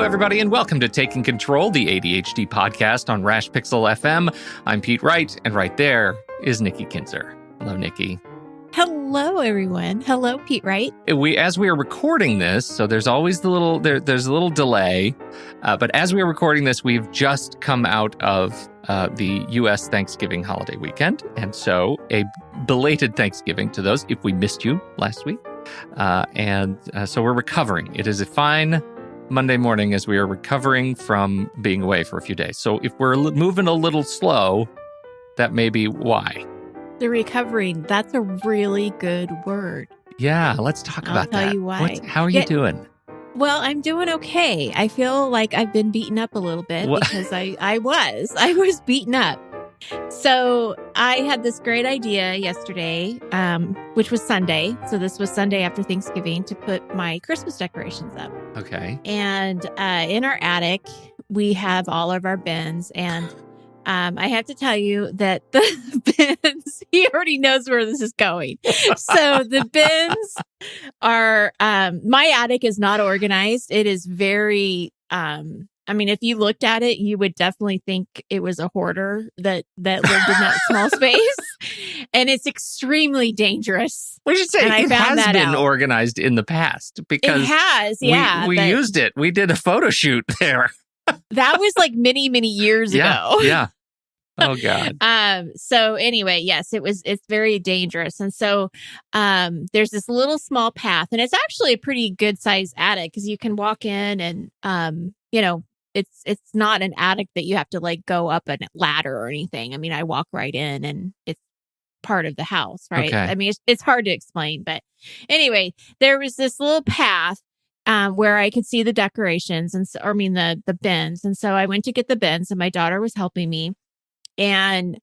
everybody, and welcome to Taking Control, the ADHD podcast on Rash Pixel FM. I'm Pete Wright, and right there is Nikki Kinzer. Hello, Nikki. Hello, everyone. Hello, Pete Wright. As we are recording this, so there's always there's a little delay, but as we are recording this, we've just come out of the U.S. Thanksgiving holiday weekend, and so a belated Thanksgiving to those if we missed you last week. So we're recovering. It is a fine Monday morning as we are recovering from being away for a few days. So if we're moving a little slow, that may be why. The recovering, that's a really good word. Yeah, let's talk about that. I'll tell you why. How are you doing? Well, I'm doing okay. I feel like I've been beaten up a little bit because I was beaten up. So I had this great idea yesterday, which was Sunday. So this was Sunday after Thanksgiving, to put my Christmas decorations up. Okay. And in our attic, we have all of our bins. And I have to tell you that the bins, he already knows where this is going. So the bins are, my attic is not organized. It is very, if you looked at it, you would definitely think it was a hoarder that lived in that small space. And it's extremely dangerous. We should say it has been organized in the past because it has, yeah. We used it. We did a photo shoot there. That was like many, many years ago. Yeah. Oh, God. So anyway, yes, it's very dangerous. And so there's this little small path, and it's actually a pretty good sized attic because you can walk in and, it's not an attic that you have to like go up a ladder or anything. I mean, I walk right in and it's part of the house, right? Okay. I mean, it's hard to explain, but anyway, there was this little path where I could see the decorations the bins. And so I went to get the bins and my daughter was helping me. And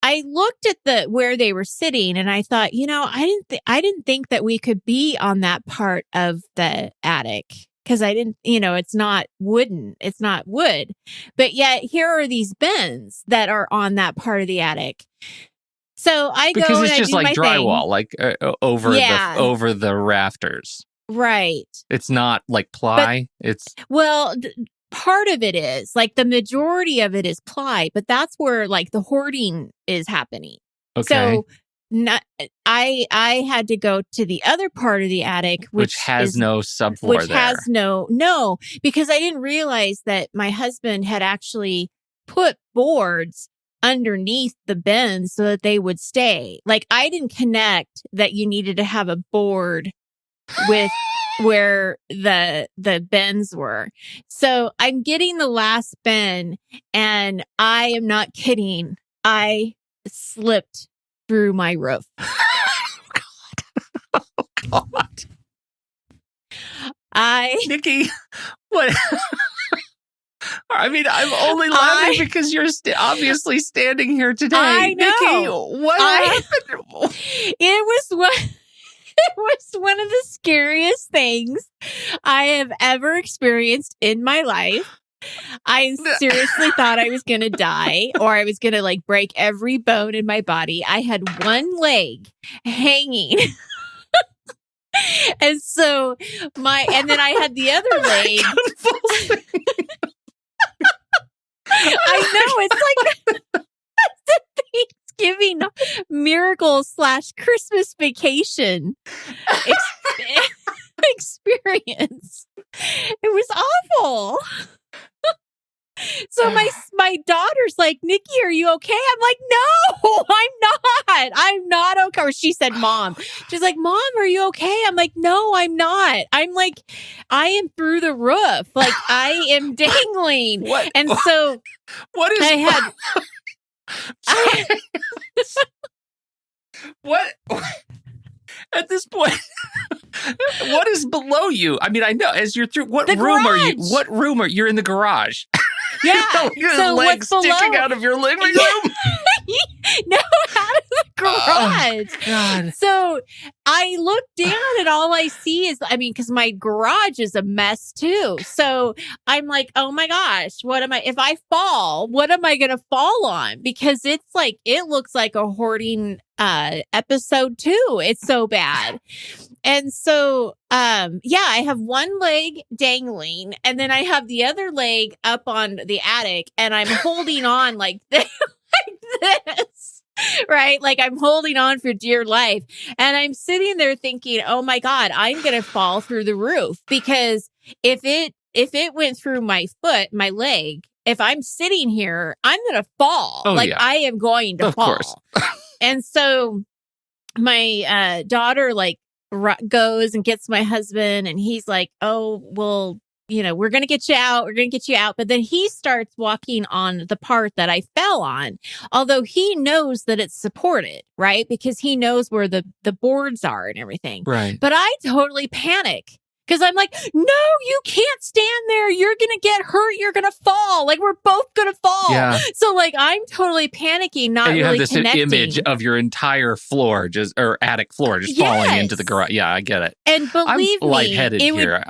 I looked at where they were sitting and I thought, I didn't think that we could be on that part of the attic because I didn't, it's not wooden, it's not wood, but yet here are these bins that are on that part of the attic. So I go because it's and just I do like my drywall, thing. like over the rafters. Right. It's not like ply. Part of it is like the majority of it is ply, but that's where like the hoarding is happening. Okay. So I had to go to the other part of the attic, which has no subfloor there. Has no, because I didn't realize that my husband had actually put boards underneath the bins so that they would stay. Like I didn't connect that you needed to have a board with where the bins were. So I'm getting the last bin and I am not kidding. I slipped through my roof. Oh, God. Nikki, what? I mean, I'm only laughing because you're obviously standing here today. I know. Nikki, what happened? It was one of the scariest things I have ever experienced in my life. I seriously thought I was going to die or I was going to like break every bone in my body. I had one leg hanging. And then I had the other leg. I know, it's like Thanksgiving miracle / Christmas vacation experience. It was awful. So my daughter's like, Nikki, are you okay? I'm like, no, I'm not okay. Or she said, Mom. She's like, Mom, are you okay? I'm like, no, I'm not. I'm like, I am through the roof. Like I am dangling. What? At this point, what is below you? I mean, I know as you're through. What room are you? What room are you? You're in the garage. Yeah. Your legs sticking out of your living room. No, out of the garage. God. So I look down and all I see is, because my garage is a mess too. So I'm like, oh my gosh, if I fall, what am I going to fall on? Because it's like, it looks like a hoarding episode too. It's so bad. And so, I have one leg dangling and then I have the other leg up on the attic and I'm holding on like this, right? Like I'm holding on for dear life. And I'm sitting there thinking, oh my God, I'm going to fall through the roof because if it went through my foot, my leg, if I'm sitting here, I'm going to fall. Oh, like I am going to fall. Course. And so my daughter goes and gets my husband and he's like, oh, well, we're going to get you out. We're going to get you out. But then he starts walking on the part that I fell on, although he knows that it's supported, right? Because he knows where the boards are and everything. Right. But I totally panic. Because I'm like, no, you can't stand there. You're going to get hurt. You're going to fall. Like, we're both going to fall. Yeah. So, I'm totally panicking, not really connecting. And you have this image of your entire floor, or attic floor, just falling into the garage. Yeah, I get it. And believe I'm lightheaded here.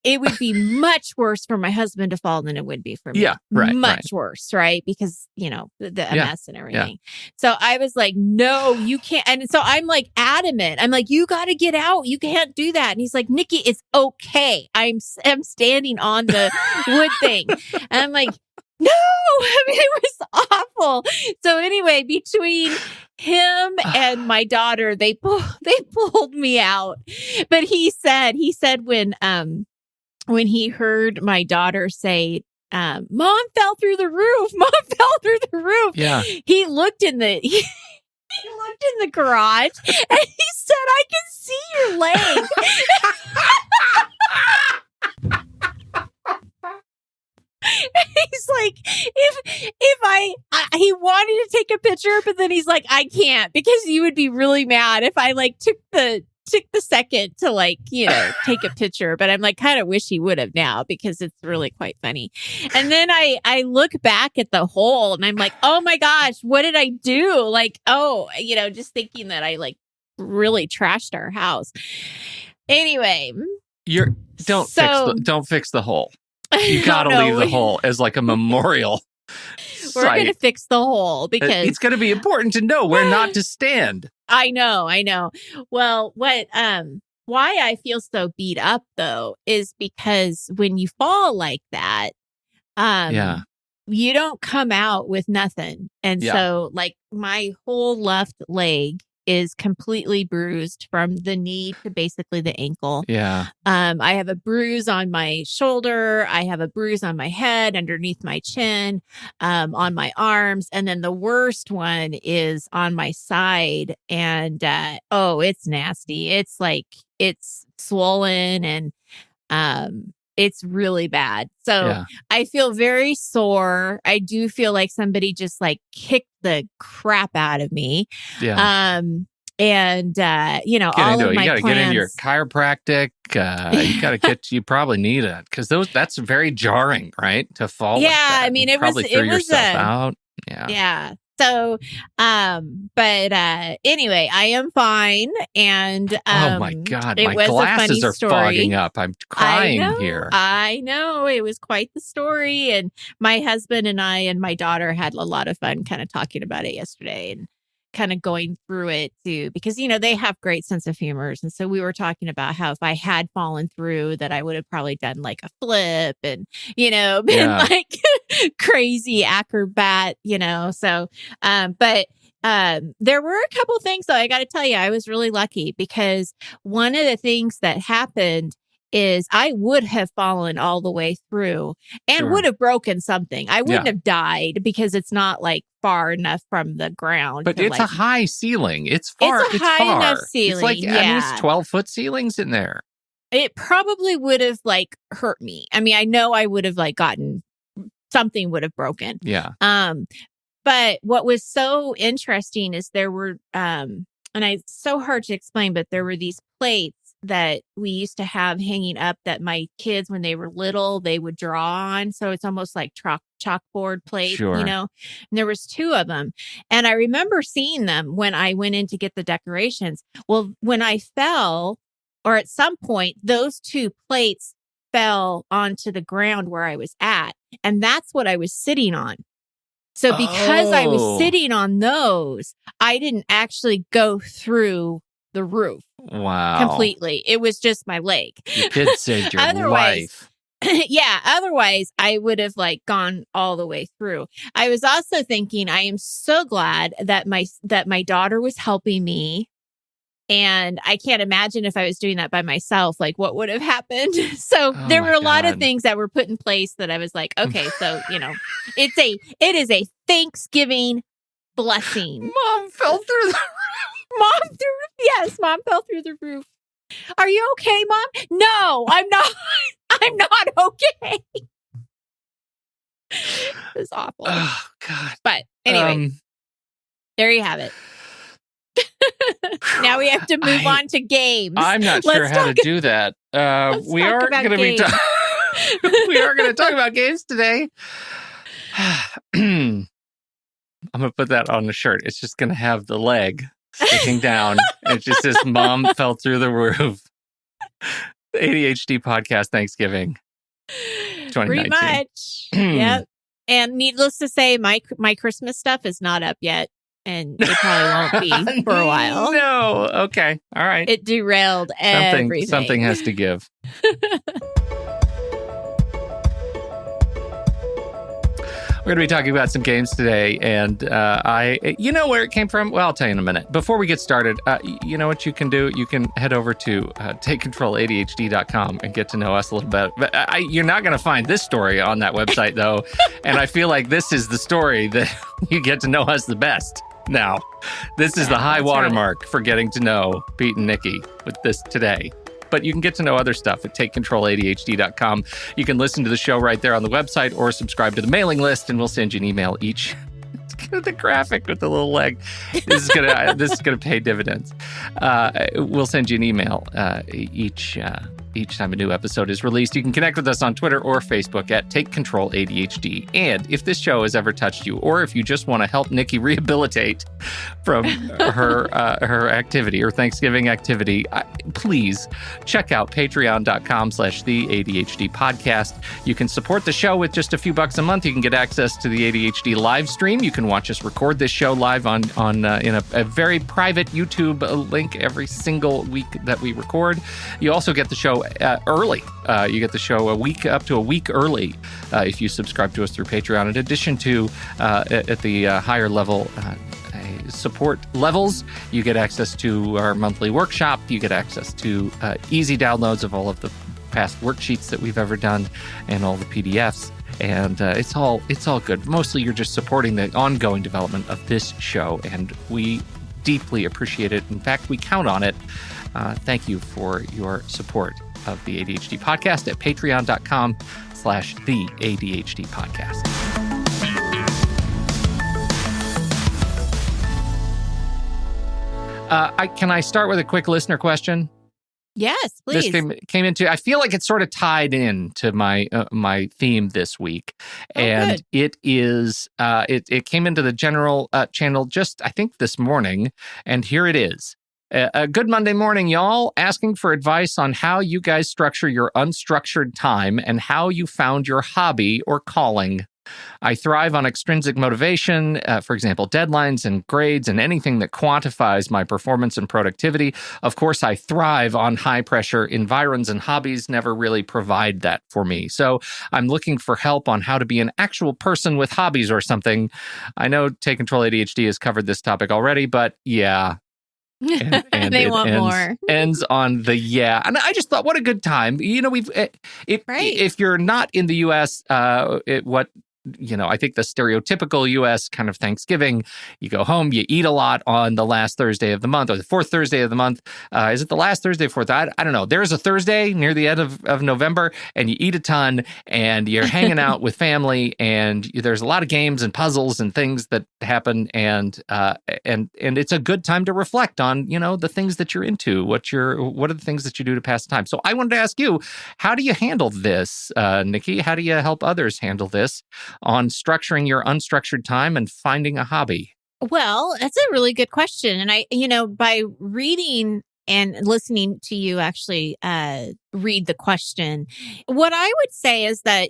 It would be much worse for my husband to fall than it would be for me. Yeah, right. Much worse, right? Because, the MS and everything. Yeah. So I was like, no, you can't. And so I'm adamant. I'm like, you got to get out. You can't do that. And he's like, Nikki, it's okay. I'm standing on the wood thing. And I'm like, no, it was awful. So anyway, between him and my daughter, they pulled me out. But he said when he heard my daughter say, Mom fell through the roof. Mom fell through the roof. Yeah. He looked in the garage and he said, I can see your leg. He's like, he wanted to take a picture, but then he's like, I can't because you would be really mad if I took the second to take a picture. But I'm kind of wish he would have now because it's really quite funny. And then I look back at the hole and I'm like, oh my gosh, what did I do? Just thinking that I really trashed our house. Anyway, don't fix the hole. You gotta leave the hole as a memorial. We're going to fix the hole because it's going to be important to know where not to stand. I know. Well, why I feel so beat up though is because when you fall like that, you don't come out with nothing. And so my whole left leg is completely bruised from the knee to basically the ankle. Yeah. I have a bruise on my shoulder. I have a bruise on my head, underneath my chin, on my arms. And then the worst one is on my side. And, it's nasty. It's it's swollen and, it's really bad. So I feel very sore. I do feel like somebody just kicked the crap out of me. Yeah. And all of my plans. You got to get in your chiropractic. You got to you probably need it because that's very jarring, right? To fall. Yeah. Like that. It was yourself out. Yeah. Yeah. So, but anyway, I am fine. And oh my God, my glasses are fogging up. I'm crying here. I know. It was quite the story. And my husband and I and my daughter had a lot of fun kind of talking about it yesterday and kind of going through it too, because, they have great sense of humors. And so we were talking about how if I had fallen through that I would have probably done a flip and, been crazy acrobat, so, but there were a couple things though. I got to tell you, I was really lucky because one of the things that happened is I would have fallen all the way through and would have broken something. I wouldn't have died because it's not far enough from the ground. But it's a high ceiling. It's far. It's a high enough ceiling. It's 12-foot ceilings in there. It probably would have hurt me. I know I would have gotten something would have broken. Yeah. But what was so interesting is there were, and it's so hard to explain, but there were these plates that we used to have hanging up that my kids, when they were little, they would draw on. So it's almost like chalkboard plate, Sure. and there was 2 of them. And I remember seeing them when I went in to get the decorations. Well, when I fell, or at some point, those 2 plates fell onto the ground where I was at. And that's what I was sitting on. So because I was sitting on those, I didn't actually go through the roof. Wow. Completely. It was just my leg. You did save your life. Yeah. Otherwise, I would have gone all the way through. I was also thinking, I am so glad that my daughter was helping me. And I can't imagine if I was doing that by myself, what would have happened. So there were a lot of things that were put in place that I was like, okay, so, it is a Thanksgiving blessing. Mom fell through the Yes, Mom fell through the roof. Are you okay, Mom? No, I'm not. I'm not okay. It was awful. Oh, God. But anyway, there you have it. Now we have to move on to games. I'm not sure how to do that. We are going to be we are going to talk about games today. I'm going to put that on the shirt. It's just going to have the leg sticking down. It just says, Mom fell through the roof. The ADHD podcast Thanksgiving 2019. Pretty much. Yep. And needless to say, my Christmas stuff is not up yet. And it probably won't be for a while. No. Okay. All right. It derailed everything. Something has to give. We're going to be talking about some games today, and you know where it came from? Well, I'll tell you in a minute. Before we get started, you know what you can do? You can head over to takecontroladhd.com and get to know us a little bit. But you're not going to find this story on that website, though, and I feel like this is the story that you get to know us the best. Now, this is the high watermark for getting to know Pete and Nikki with this today. But you can get to know other stuff at takecontroladhd.com. You can listen to the show right there on the website or subscribe to the mailing list, and we'll send you an email each. It's kind of the graphic with the little leg. This is gonna pay dividends. We'll send you an email each time a new episode is released. You can connect with us on Twitter or Facebook at Take Control ADHD. And if this show has ever touched you, or if you just want to help Nikki rehabilitate from her activity, her Thanksgiving activity, please check out patreon.com/the ADHD podcast. You can support the show with just a few bucks a month. You can get access to the ADHD live stream. You can watch us record this show live in a very private YouTube link every single week that we record. You also get the show early. You get the show up to a week early if you subscribe to us through Patreon. In addition to at the higher level support levels, you get access to our monthly workshop. You get access to easy downloads of all of the past worksheets that we've ever done and all the PDFs. And it's all good. Mostly you're just supporting the ongoing development of this show, and we deeply appreciate it. In fact, we count on it. Thank you for your support of the ADHD podcast at patreon.com/the ADHD podcast. Can I start with a quick listener question? Yes, please. This came into. I feel like it's sort of tied in to my my theme this week, and good. It is. It came into the general channel just I think this morning, and here it is. A good Monday morning, y'all. Asking for advice on how you guys structure your unstructured time and how you found your hobby or calling. I thrive on extrinsic motivation, for example, deadlines and grades and anything that quantifies my performance and productivity. Of course, I thrive on high-pressure environs, and hobbies never really provide that for me. So I'm looking for help on how to be an actual person with hobbies or something. I know Take Control ADHD has covered this topic already, but yeah. And they want more. Ends on the yeah. And I just thought, what a good time. You know, if you're not in the U.S., what I think the stereotypical U.S. kind of Thanksgiving, you go home, you eat a lot on the last Thursday of the month or the fourth Thursday of the month. Is it the last Thursday, fourth? I don't know. There's a Thursday near the end of November, and you eat a ton, and you're hanging out with family, and there's a lot of games and puzzles and things that happen, and it's a good time to reflect on, the things that you're into. What are the things that you do to pass time? So I wanted to ask you, how do you handle this, Nikki? How do you help others handle this on structuring your unstructured time and finding a hobby? Well, that's a really good question. And by reading and listening to you actually read the question, what I would say is that,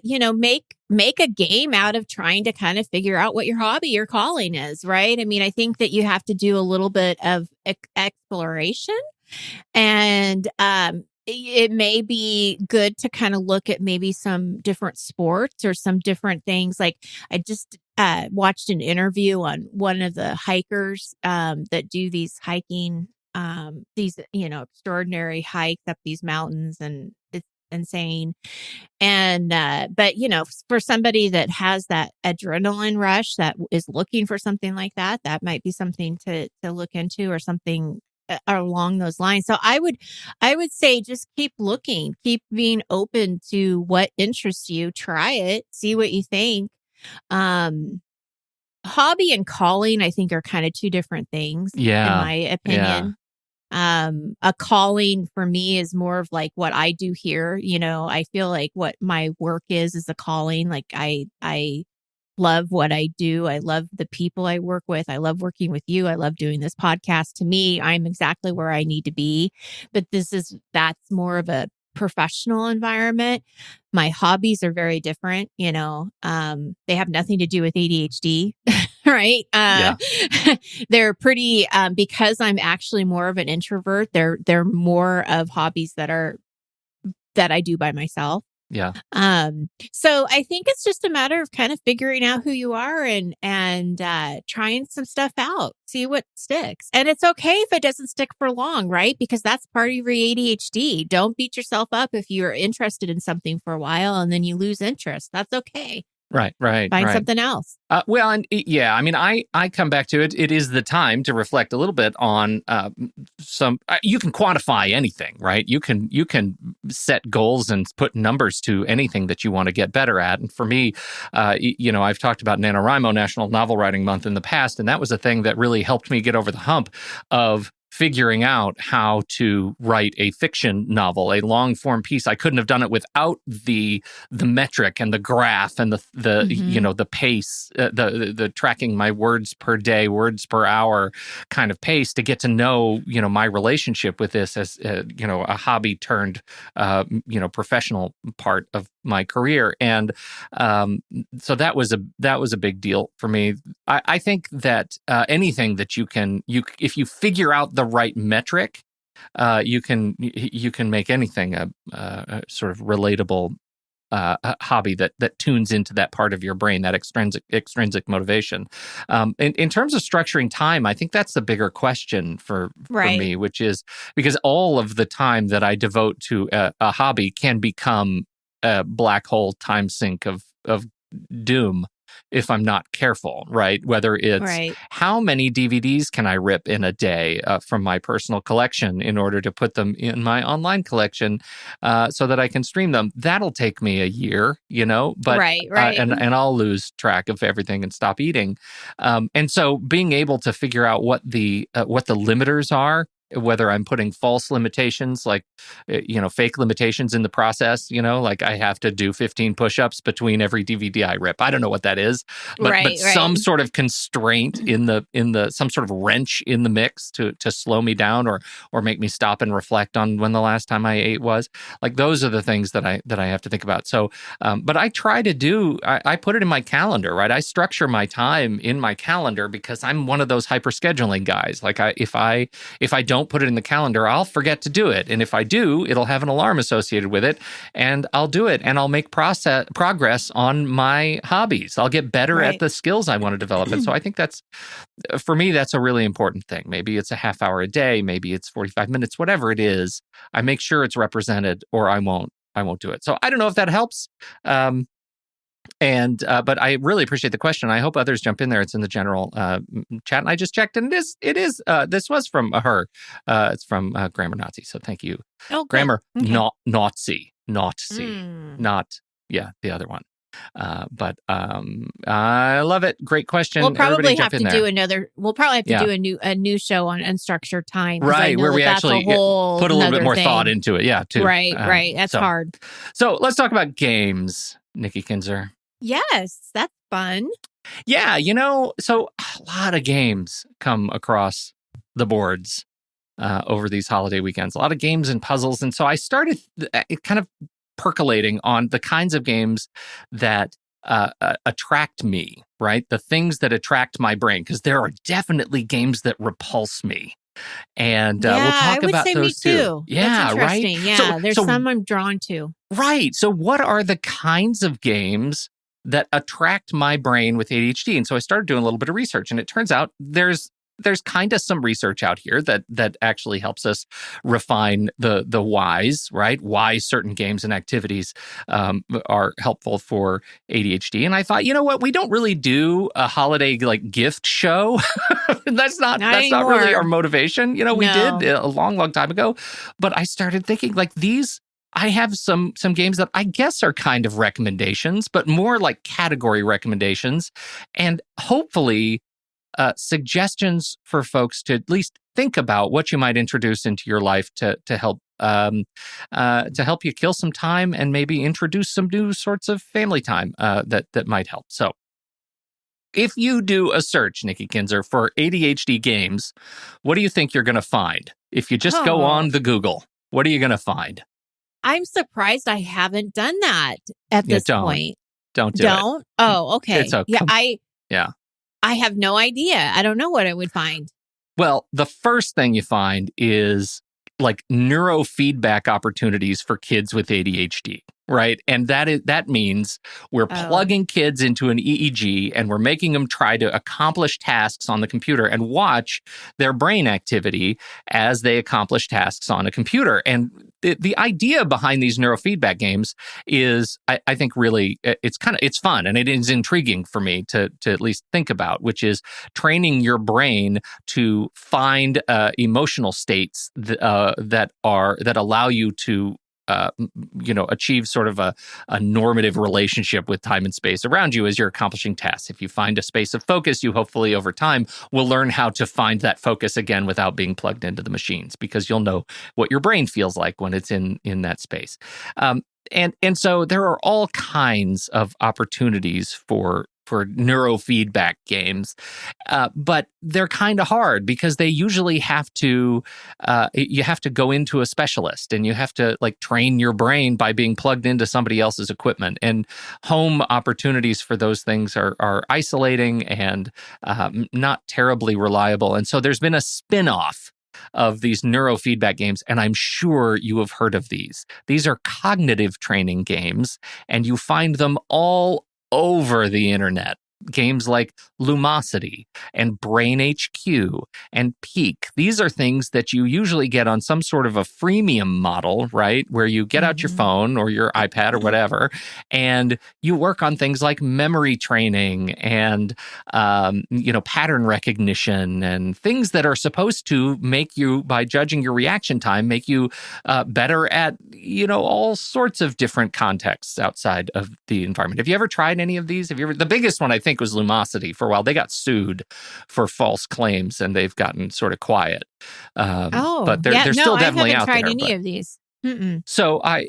make a game out of trying to kind of figure out what your hobby or calling is, right? I mean, I think that you have to do a little bit of exploration, and it may be good to kind of look at maybe some different sports or some different things. Like I just watched an interview on one of the hikers that do these hiking, these, extraordinary hikes up these mountains, and it's insane. And, but, for somebody that has that adrenaline rush that is looking for something like that, that might be something to look into, or something along those lines. So I would say just keep looking, keep being open to what interests you, try it, see what you think. Hobby and calling, I think, are kind of two different things, in my opinion. A calling for me is more of like what I do here. I feel like what my work is a calling. Like I love what I do. I love the people I work with. I love working with you. I love doing this podcast. To me, I'm exactly where I need to be. But that's more of a professional environment. My hobbies are very different. They have nothing to do with ADHD, right? They're pretty, because I'm actually more of an introvert. They're more of hobbies that I do by myself. Yeah. So I think it's just a matter of kind of figuring out who you are and trying some stuff out, see what sticks. And it's okay if it doesn't stick for long, right? Because that's part of your ADHD. Don't beat yourself up if you're interested in something for a while and then you lose interest. That's okay. Right. Find something else. Well, and I mean, I come back to it. It is the time to reflect a little bit on some. You can quantify anything, right? You can set goals and put numbers to anything that you want to get better at. And for me, I've talked about NaNoWriMo, National Novel Writing Month, in the past, and that was a thing that really helped me get over the hump of figuring out how to write a fiction novel, a long form piece. I couldn't have done it without the metric and the graph and the pace, the tracking my words per day, words per hour kind of pace to get to know, my relationship with this as, a hobby turned, professional part of my career. And so that was a big deal for me. I think that anything that if you figure out the right metric, you can make anything a sort of relatable hobby that tunes into that part of your brain, that extrinsic motivation. In terms of structuring time, I think that's the bigger question for me, which is because all of the time that I devote to a hobby can become a black hole time sink of doom if I'm not careful, right? Whether it's how many DVDs can I rip in a day from my personal collection in order to put them in my online collection so that I can stream them. That'll take me a year, but and I'll lose track of everything and stop eating. And so being able to figure out what the limiters are, whether I'm putting false limitations, like, fake limitations in the process, like I have to do 15 push-ups between every DVD I rip. I don't know what that is, but some sort of constraint in the some sort of wrench in the mix to slow me down or make me stop and reflect on when the last time I ate was. Like, those are the things that I have to think about. So, but I try to I put it in my calendar, right? I structure my time in my calendar because I'm one of those hyper scheduling guys. Like, if I don't put it in the calendar, I'll forget to do it. And if I do, it'll have an alarm associated with it, and I'll do it, and I'll make progress on my hobbies. I'll get better at the skills I want to develop. And so I think for me, that's a really important thing. Maybe it's a half hour a day, maybe it's 45 minutes, whatever it is. I make sure it's represented, or I won't do it. So I don't know if that helps. And And but I really appreciate the question. I hope others jump in there. It's in the general chat, and I just checked, and it is. This was from her. It's from Grammar Nazi. So thank you, Grammar Nazi, not the other one. But I love it. Great question. We'll probably have to do another. We'll probably have to do a new show on unstructured time, right? Where we actually put a little bit more thought into it. Yeah, too. Right. That's hard. So let's talk about games, Nikki Kinzer. Yes, that's fun. Yeah, so a lot of games come across the boards over these holiday weekends. A lot of games and puzzles, and so I started kind of percolating on the kinds of games that attract me, right? The things that attract my brain, because there are definitely games that repulse me. And we'll talk about those too. Yeah, right? Yeah, there's some I'm drawn to. Right. So what are the kinds of games that attract my brain with ADHD? And so I started doing a little bit of research, and it turns out there's kind of some research out here that actually helps us refine the whys, right? Why certain games and activities are helpful for ADHD. And I thought, you know what? We don't really do a holiday gift show. that's not really our motivation. We did a long, long time ago. But I started thinking these. I have some games that I guess are kind of recommendations, but more like category recommendations, and hopefully suggestions for folks to at least think about what you might introduce into your life to help you kill some time and maybe introduce some new sorts of family time that might help. So, if you do a search, Nikki Kinzer, for ADHD games, what do you think you're going to find? If you just go on the Google, what are you going to find? I'm surprised I haven't done that at this point. Don't do it. Oh, okay. It's okay. I have no idea. I don't know what I would find. Well, the first thing you find is neurofeedback opportunities for kids with ADHD, right? And that means we're plugging kids into an EEG and we're making them try to accomplish tasks on the computer and watch their brain activity as they accomplish tasks on a computer. And the idea behind these neurofeedback games is, I think, really, it's fun and it is intriguing for me to at least think about, which is training your brain to find emotional states that allow you to achieve sort of a normative relationship with time and space around you as you're accomplishing tasks. If you find a space of focus, you hopefully over time will learn how to find that focus again without being plugged into the machines, because you'll know what your brain feels like when it's in that space. And so there are all kinds of opportunities for neurofeedback games, but they're kind of hard because they usually have to you have to go into a specialist and you have to train your brain by being plugged into somebody else's equipment, and home opportunities for those things are isolating and not terribly reliable. And so there's been a spin-off of these neurofeedback games, and I'm sure you have heard of these. These are cognitive training games, and you find them all over the internet. Games like Lumosity and Brain HQ and Peak. These are things that you usually get on some sort of a freemium model, right? Where you get out your phone or your iPad or whatever, and you work on things like memory training and, pattern recognition and things that are supposed to make you, by judging your reaction time, make you better at, all sorts of different contexts outside of the environment. Have you ever tried any of these? The biggest one, I think, was Lumosity. For a while, they got sued for false claims, and they've gotten sort of quiet. But they're still definitely out there. I haven't tried any of these. Mm-mm. So I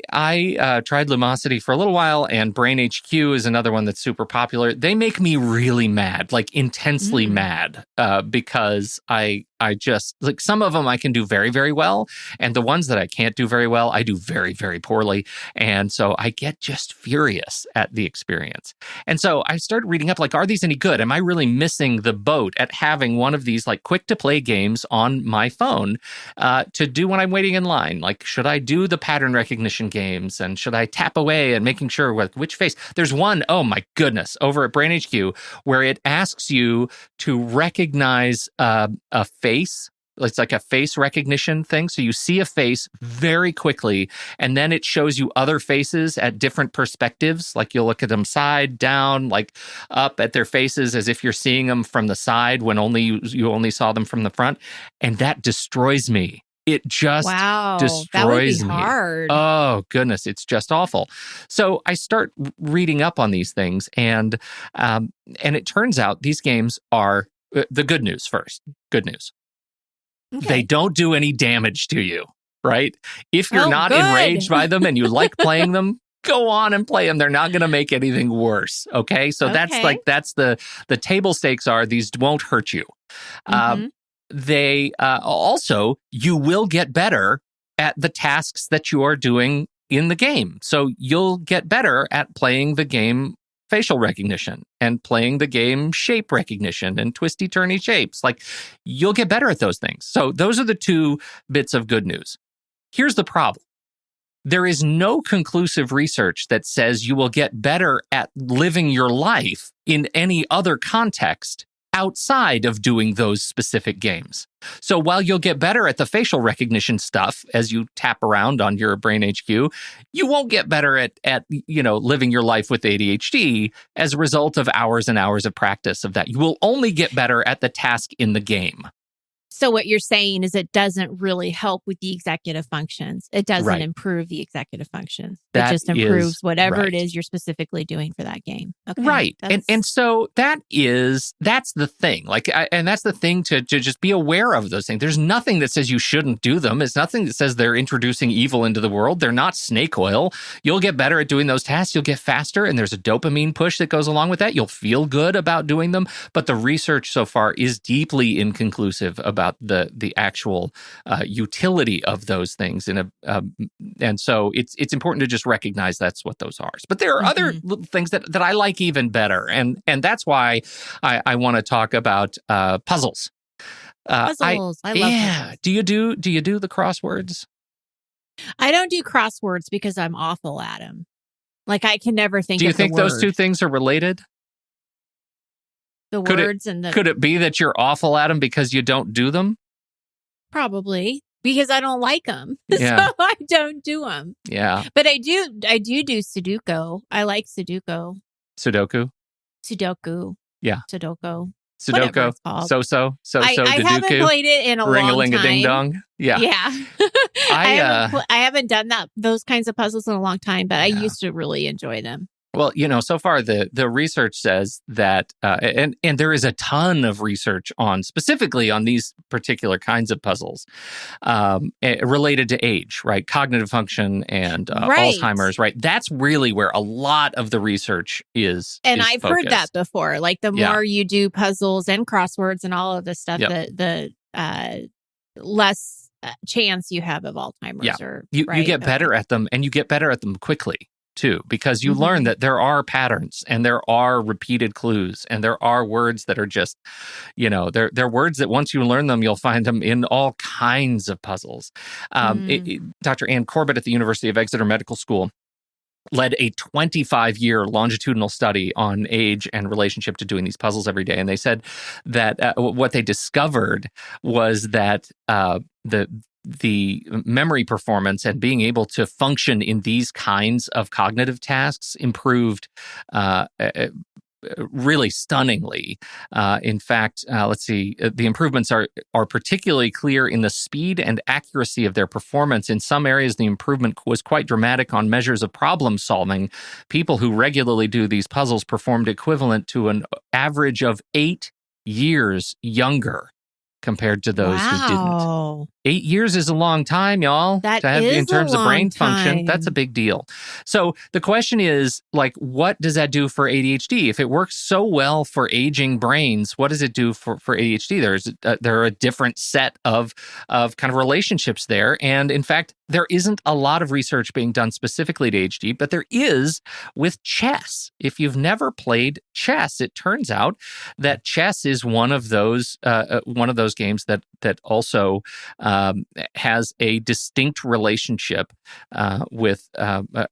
tried Lumosity for a little while, and Brain HQ is another one that's super popular. They make me really mad, intensely mad, because I just, some of them I can do very, very well, and the ones that I can't do very well, I do very, very poorly. And so I get just furious at the experience. And so I started reading up, are these any good? Am I really missing the boat at having one of these quick-to-play games on my phone to do when I'm waiting in line? Should I do the pattern recognition games, and should I tap away and making sure which face? There's one, oh my goodness, over at Brain HQ, where it asks you to recognize a face it's like a face recognition thing. So you see a face very quickly, and then it shows you other faces at different perspectives. Like you'll look at them side, down, like up at their faces as if you're seeing them from the side when you only saw them from the front. And that destroys me. It just destroys that would be me. hard. Oh, goodness. It's just awful. So I start reading up on these things, and it turns out these games are the good news first. Good news. Okay. They don't do any damage to you, right? If you're not good. enraged by them and you like playing them, go on and play them. They're not going to make anything worse. Okay. So that's the table stakes are these won't hurt you. They also, you will get better at the tasks that you are doing in the game. So you'll get better at playing the game facial recognition and playing the game shape recognition and twisty turny shapes. Like you'll get better at those things. So those are the two bits of good news. Here's the problem. There is no conclusive research that says you will get better at living your life in any other context outside of doing those specific games. So while you'll get better at the facial recognition stuff as you tap around on your brain HQ, you won't get better at living your life with ADHD as a result of hours and hours of practice of that. You will only get better at the task in the game. So what you're saying is it doesn't really help with the executive functions. It doesn't improve the executive functions. It just improves whatever it is you're specifically doing for that game. Okay. Right. And so that's the thing. Like, and that's the thing to just be aware of those things. There's nothing that says you shouldn't do them. It's nothing that says they're introducing evil into the world. They're not snake oil. You'll get better at doing those tasks. You'll get faster. And there's a dopamine push that goes along with that. You'll feel good about doing them. But the research so far is deeply inconclusive about the actual utility of those things, and so it's important to just recognize that's what those are. But there are other little things that I like even better, and that's why I want to talk about puzzles. Puzzles, I love puzzles. Do you do the crosswords? I don't do crosswords because I'm awful at them. Like I can never think. Do you of think the those word. two things are related? The words and the... Could it be that you're awful at them because you don't do them? Probably. Because I don't like them. Yeah. So I don't do them. Yeah. But I do Sudoku. I like Sudoku. Sudoku? Sudoku. Yeah. Sudoku. Sudoku. So-so. I haven't played it in a long time. Ring-a-ling-a-ding-dong. Yeah. Yeah. I haven't done those kinds of puzzles in a long time, but I used to really enjoy them. Well, so far the research says that, and there is a ton of research specifically on these particular kinds of puzzles related to age, right? Cognitive function and Alzheimer's, right? That's really where a lot of the research is. And is I've focused. heard that before. Like the more you do puzzles and crosswords and all of this stuff, the less chance you have of Alzheimer's. Yeah. Or you get better at them, and you get better at them quickly too, because you learn that there are patterns and there are repeated clues and there are words that are just, they're words that once you learn them, you'll find them in all kinds of puzzles. Dr. Ann Corbett at the University of Exeter Medical School led a 25-year longitudinal study on age and relationship to doing these puzzles every day. And they said that what they discovered was that the memory performance and being able to function in these kinds of cognitive tasks improved really stunningly. In fact, let's see, the improvements are particularly clear in the speed and accuracy of their performance. In some areas, the improvement was quite dramatic on measures of problem solving. People who regularly do these puzzles performed equivalent to an average of 8 years younger compared to those who didn't. 8 years is a long time, y'all. That to have, is in terms of brain time. function, that's a big deal. So the question is, what does that do for ADHD? If it works so well for aging brains, what does it do for ADHD? There are a different set of kind of relationships there. And in fact, there isn't a lot of research being done specifically to ADHD, but there is with chess. If you've never played chess, it turns out that chess is one of those games that also has a distinct relationship with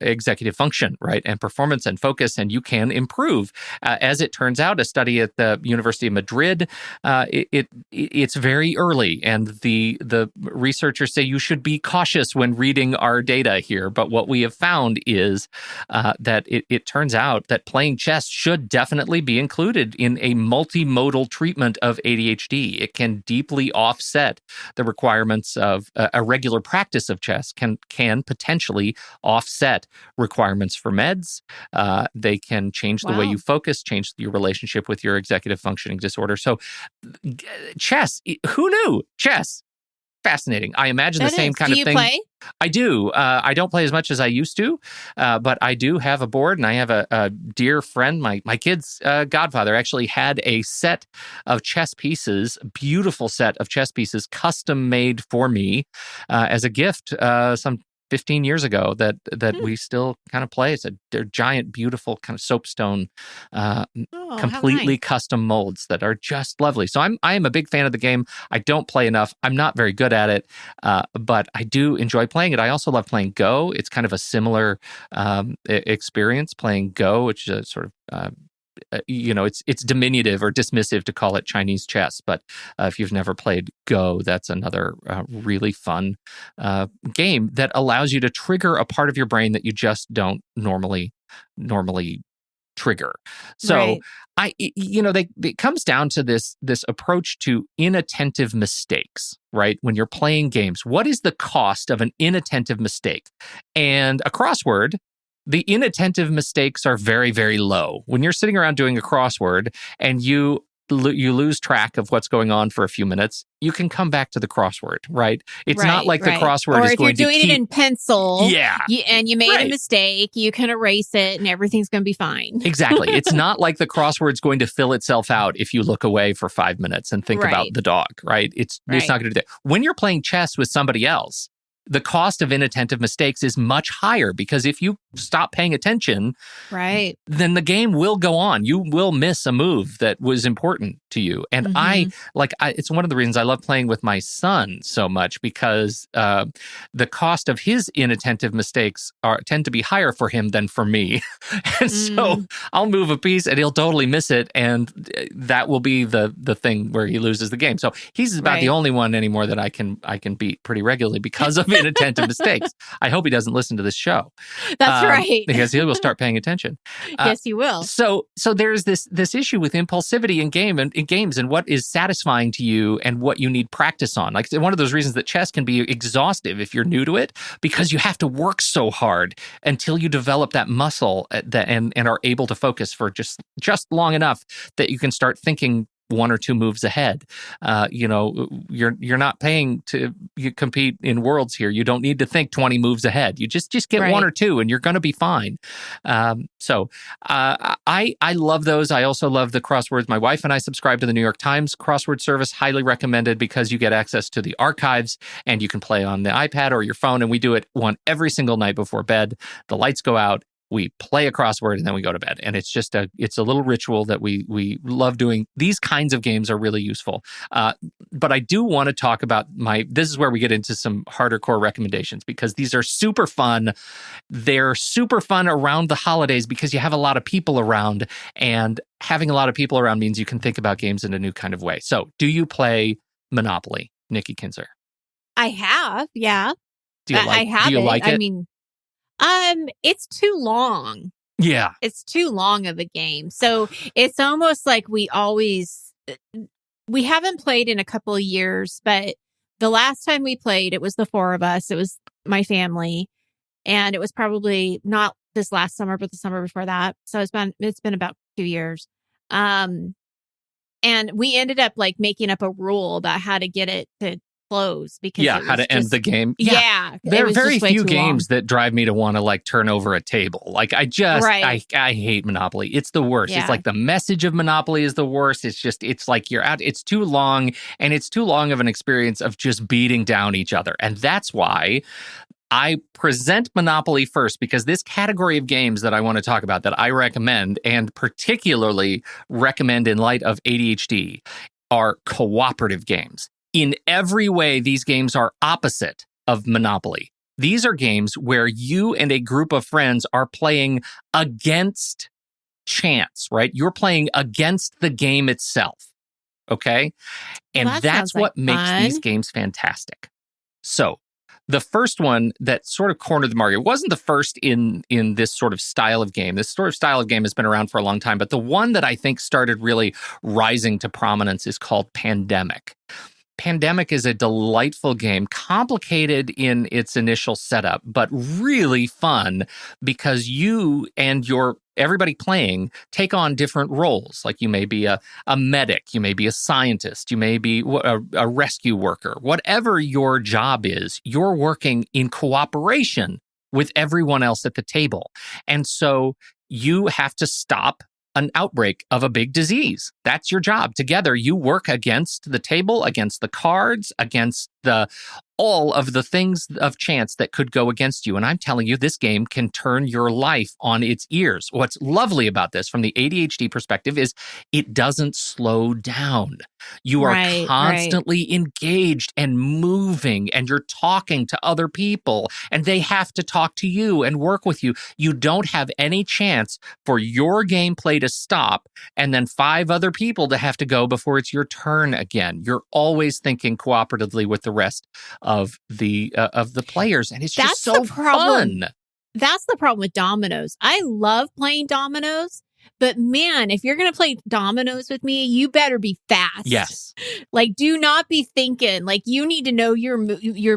executive function, right, and performance and focus, and you can improve. As it turns out, a study at the University of Madrid, it's very early, and the researchers say you should be cautious when reading our data here. But what we have found is that it turns out that playing chess should definitely be included in a multimodal treatment of ADHD. It can deeply offset the requirements of a regular practice of chess, can potentially offset requirements for meds. They can change the way you focus, change your relationship with your executive functioning disorder. So chess, who knew? Chess. Fascinating. I imagine the same kind of thing. Do you play? I do. I don't play as much as I used to, but I do have a board, and I have a dear friend, my kid's godfather, actually had a set of chess pieces, beautiful set of chess pieces, custom made for me as a gift some 15 years ago that we still kind of play. They're giant, beautiful kind of soapstone, completely custom molds that are just lovely. So I am a big fan of the game. I don't play enough. I'm not very good at it, but I do enjoy playing it. I also love playing Go. It's kind of a similar experience playing Go, which is a sort of it's diminutive or dismissive to call it Chinese chess, but if you've never played Go, that's another really fun game that allows you to trigger a part of your brain that you just don't normally trigger. So it comes down to this approach to inattentive mistakes, right? When you're playing games, what is the cost of an inattentive mistake? And a crossword, the inattentive mistakes are very, very low. When you're sitting around doing a crossword and you lose track of what's going on for a few minutes, you can come back to the crossword, right? It's not like the crossword is going to keep... Or if you're doing it in pencil and you made a mistake, you can erase it and everything's going to be fine. Exactly. It's not like the crossword's going to fill itself out if you look away for 5 minutes and think about the dog, right? It's not going to do that. When you're playing chess with somebody else, the cost of inattentive mistakes is much higher, because if you stop paying attention, then the game will go on. You will miss a move that was important to you. And it's one of the reasons I love playing with my son so much, because the cost of his inattentive mistakes tend to be higher for him than for me. And so I'll move a piece and he'll totally miss it, and that will be the thing where he loses the game. So he's about the only one anymore that I can beat pretty regularly because of inattentive mistakes. I hope he doesn't listen to this show. That's right. Because he will start paying attention. Yes, he will. So there's this issue with impulsivity in games and what is satisfying to you and what you need practice on. Like, one of those reasons that chess can be exhaustive if you're new to it, because you have to work so hard until you develop that muscle and are able to focus for just long enough that you can start thinking one or two moves ahead. You're not paying to compete in worlds here. You don't need to think 20 moves ahead. You just get one or two and you're going to be fine. So I love those. I also love the crosswords. My wife and I subscribe to the New York Times crossword service. Highly recommended, because you get access to the archives and you can play on the iPad or your phone. And we do it every single night before bed. The lights go out. We play a crossword and then we go to bed. And it's just a little ritual that we love doing. These kinds of games are really useful. But I do want to talk about this is where we get into some harder core recommendations, because these are super fun. They're super fun around the holidays because you have a lot of people around, and having a lot of people around means you can think about games in a new kind of way. So do you play Monopoly, Nikki Kinzer? I have, yeah. Do you like it? I mean, it's too long. Yeah. It's too long of a game. So it's almost like we haven't played in a couple of years, but the last time we played, it was the four of us. It was my family, and it was probably not this last summer, but the summer before that. So it's been about 2 years. And we ended up like making up a rule about how to get it to close, because how to end the game. There are very few games that drive me to want to like turn over a table. Like I hate Monopoly. It's the worst. It's like the message of Monopoly is the worst. It's like you're out. It's too long, and it's too long of an experience of just beating down each other. And that's why I present Monopoly first, because this category of games that I want to talk about, that I recommend, and particularly recommend in light of ADHD, are cooperative games. In every way, these games are opposite of Monopoly. These are games where you and a group of friends are playing against chance, right? You're playing against the game itself. Okay? And Well, that that's sounds like what makes fun. these games fantastic. So, the first one that sort of cornered the market, it wasn't the first in this sort of style of game. This sort of style of game has been around for a long time, but the one that I think started really rising to prominence is called Pandemic. Pandemic is a delightful game, complicated in its initial setup, but really fun because you and everybody playing take on different roles. Like you may be a medic, you may be a scientist, you may be a rescue worker. Whatever your job is, you're working in cooperation with everyone else at the table. And so you have to stop an outbreak of a big disease. That's your job. Together, you work against the table, against the cards, against all of the things of chance that could go against you. And I'm telling you, this game can turn your life on its ears. What's lovely about this from the ADHD perspective is it doesn't slow down. You are constantly engaged and moving, and you're talking to other people, and they have to talk to you and work with you. You don't have any chance for your gameplay to stop and then 5 other people to have to go before it's your turn again. You're always thinking cooperatively with the rest of the players, and it's just so fun. That's the problem with dominoes. I love playing dominoes, but man, if you're going to play dominoes with me, you better be fast. Yes. Like, do not be thinking. Like, you need to know your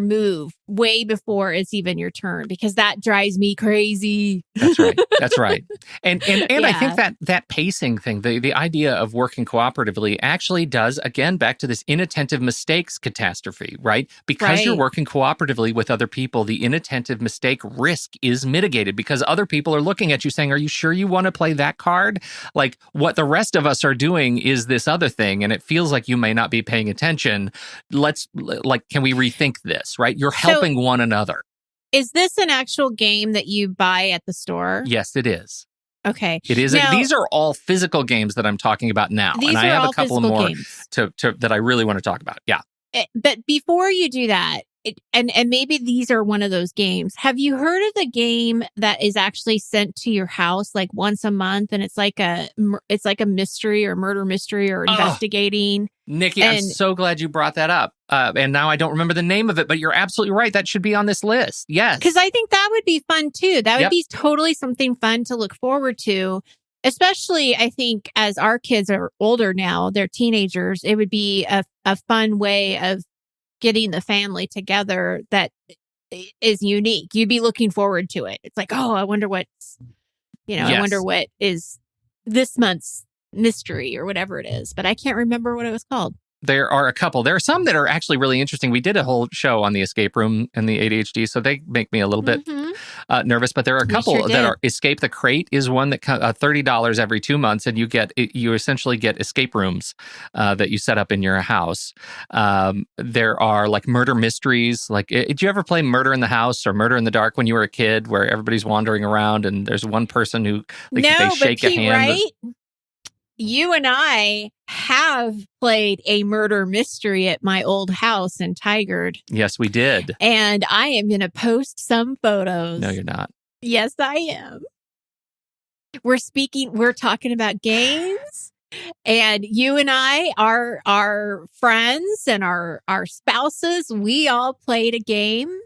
move way before it's even your turn, because that drives me crazy. That's right. That's right. And I think that pacing thing, the idea of working cooperatively actually does, again, back to this inattentive mistakes catastrophe, right? Because you're working cooperatively with other people, the inattentive mistake risk is mitigated because other people are looking at you saying, are you sure you want to play that card? Like, what the rest of us are doing is this other thing, and it feels like you may not be paying attention. Can we rethink this, right? You're helping one another. Is this an actual game that you buy at the store? Yes, it is. Okay. It is. Now, these are all physical games that I'm talking about now. These and I are have all a couple more to that I really want to talk about. Yeah. But before you do that, and maybe these are one of those games. Have you heard of the game that is actually sent to your house like once a month, and it's like a mystery or murder mystery or investigating? Nikki, I'm so glad you brought that up. And now I don't remember the name of it, but you're absolutely right. That should be on this list. Yes. Because I think that would be fun too. That would be totally something fun to look forward to. Especially, I think, as our kids are older now, they're teenagers, it would be a fun way of getting the family together that is unique. You'd be looking forward to it. It's like, oh, I wonder what's, I wonder what is this month's mystery or whatever it is. But I can't remember what it was called. There are a couple. There are some that are actually really interesting. We did a whole show on the escape room and the ADHD, so they make me a little bit nervous. But there are a couple that are. Escape the Crate is one that $30 every 2 months, and you essentially get escape rooms that you set up in your house. There are like murder mysteries. Like, did you ever play Murder in the House or Murder in the Dark when you were a kid, where everybody's wandering around and there's one person who they shake a hand? Right? You and I have played a murder mystery at my old house in Tigard. Yes, we did. And I am going to post some photos. No, you're not. Yes, I am. We're talking about games. And you and I, our friends and our spouses, we all played a game.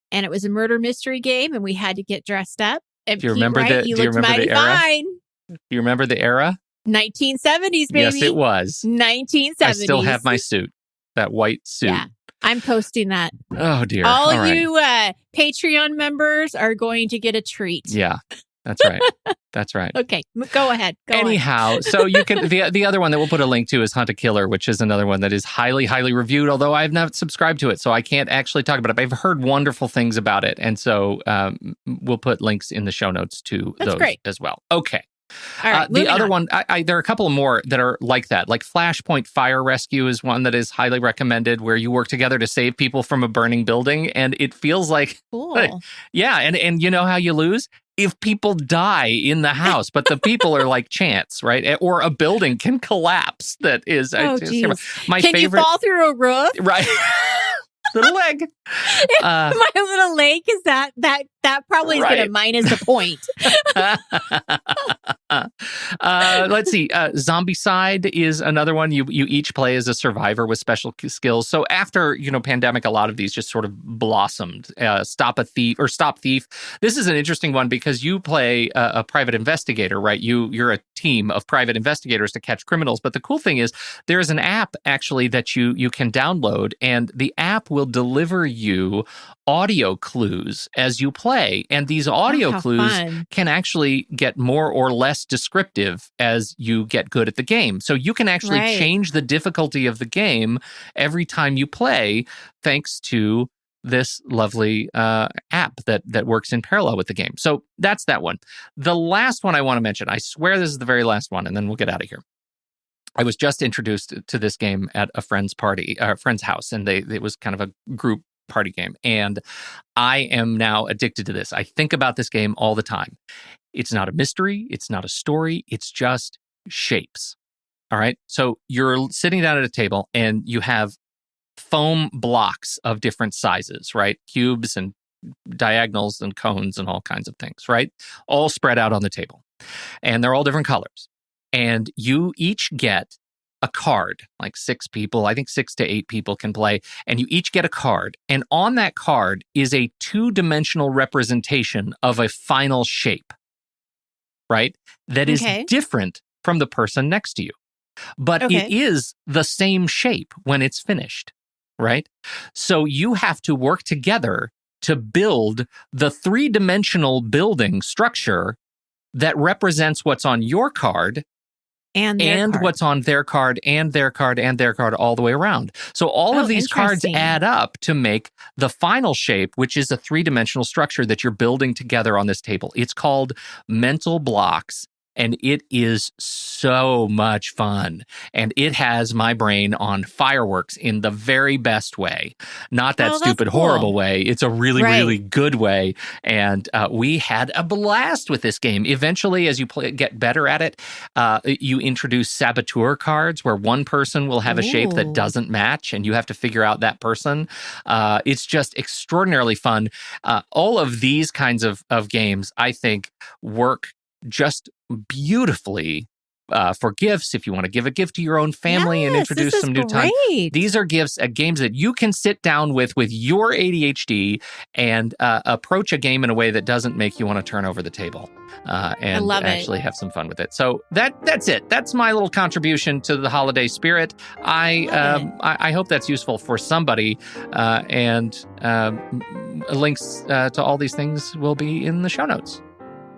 And it was a murder mystery game, and we had to get dressed up. And do you remember the era? Fine. Do you remember the era? 1970s, baby. Yes, it was. 1970s. I still have my suit, that white suit. Yeah, I'm posting that. Oh, dear. All you Patreon members are going to get a treat. Yeah, that's right. That's right. Okay, go ahead. Anyhow, so you can the other one that we'll put a link to is Hunt a Killer, which is another one that is highly, highly reviewed, although I've not subscribed to it, so I can't actually talk about it. But I've heard wonderful things about it, and so we'll put links in the show notes to those as well. Okay. All right, the other one, there are a couple more that are like that. Like Flashpoint Fire Rescue is one that is highly recommended, where you work together to save people from a burning building. And it feels like, cool. Yeah. And you know how you lose? if people die in the house, but the people are like chance, right? Or a building can collapse. That is, my Can favorite. you fall through a roof? Right. Little leg. My little leg is that probably is going to minus a point. Let's see. Zombicide is another one. You each play as a survivor with special skills. So after pandemic, a lot of these just sort of blossomed. Stop Thief. This is an interesting one because you play a private investigator, right? You're a team of private investigators to catch criminals. But the cool thing is there is an app actually that you can download, and the app will deliver you audio clues as you play. And these audio clues can actually get more or less descriptive as you get good at the game. So you can actually change the difficulty of the game every time you play, thanks to this lovely app that works in parallel with the game. So that's that one. The last one I want to mention, I swear this is the very last one, and then we'll get out of here. I was just introduced to this game at a friend's house, and it was kind of a group party game. And I am now addicted to this. I think about this game all the time. It's not a mystery. It's not a story. It's just shapes. All right. So you're sitting down at a table and you have foam blocks of different sizes, right? Cubes and diagonals and cones and all kinds of things, right? All spread out on the table. And they're all different colors. And you each get a card, like 6 people, I think 6 to 8 people can play, and you each get a card. And on that card is a 2-dimensional representation of a final shape, right? That is different from the person next to you. But it is the same shape when it's finished, right? So you have to work together to build the 3-dimensional building structure that represents what's on your card and what's on their card and their card and their card all the way around. So all of these cards add up to make the final shape, which is a 3-dimensional structure that you're building together on this table. It's called Mental Blocks. And it is so much fun. And it has my brain on fireworks in the very best way. Not that stupid, horrible way. It's a really, really good way. And we had a blast with this game. Eventually, as you get better at it, you introduce saboteur cards where one person will have a shape that doesn't match and you have to figure out that person. It's just extraordinarily fun. All of these kinds of games, I think, work just beautifully for gifts. If you want to give a gift to your own family and introduce some new time, these are games that you can sit down with your ADHD and approach a game in a way that doesn't make you want to turn over the table and actually have some fun with it. So that's it. That's my little contribution to the holiday spirit. I hope that's useful for somebody. And links to all these things will be in the show notes.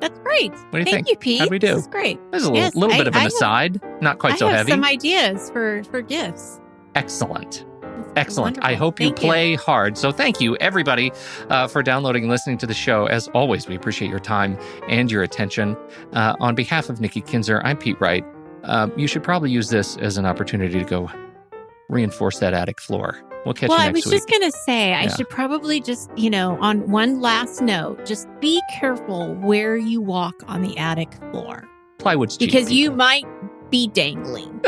That's great. What do you think? Thank you, Pete. How'd we do? This is great. This is a little bit of an aside, not quite so heavy. I have some ideas for gifts. Excellent. Wonderful. I hope you play hard. So thank you, everybody, for downloading and listening to the show. As always, we appreciate your time and your attention. On behalf of Nikki Kinzer, I'm Pete Wright. You should probably use this as an opportunity to go reinforce that attic floor. We'll catch you next week. Well, I was just going to say, I should probably just, on one last note, just be careful where you walk on the attic floor. Plywood's cheap. Because you might be dangling.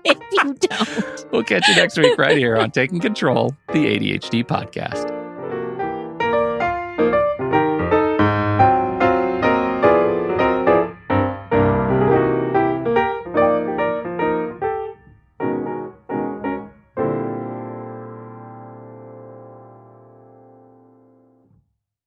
If you don't. We'll catch you next week right here on Taking Control, the ADHD podcast.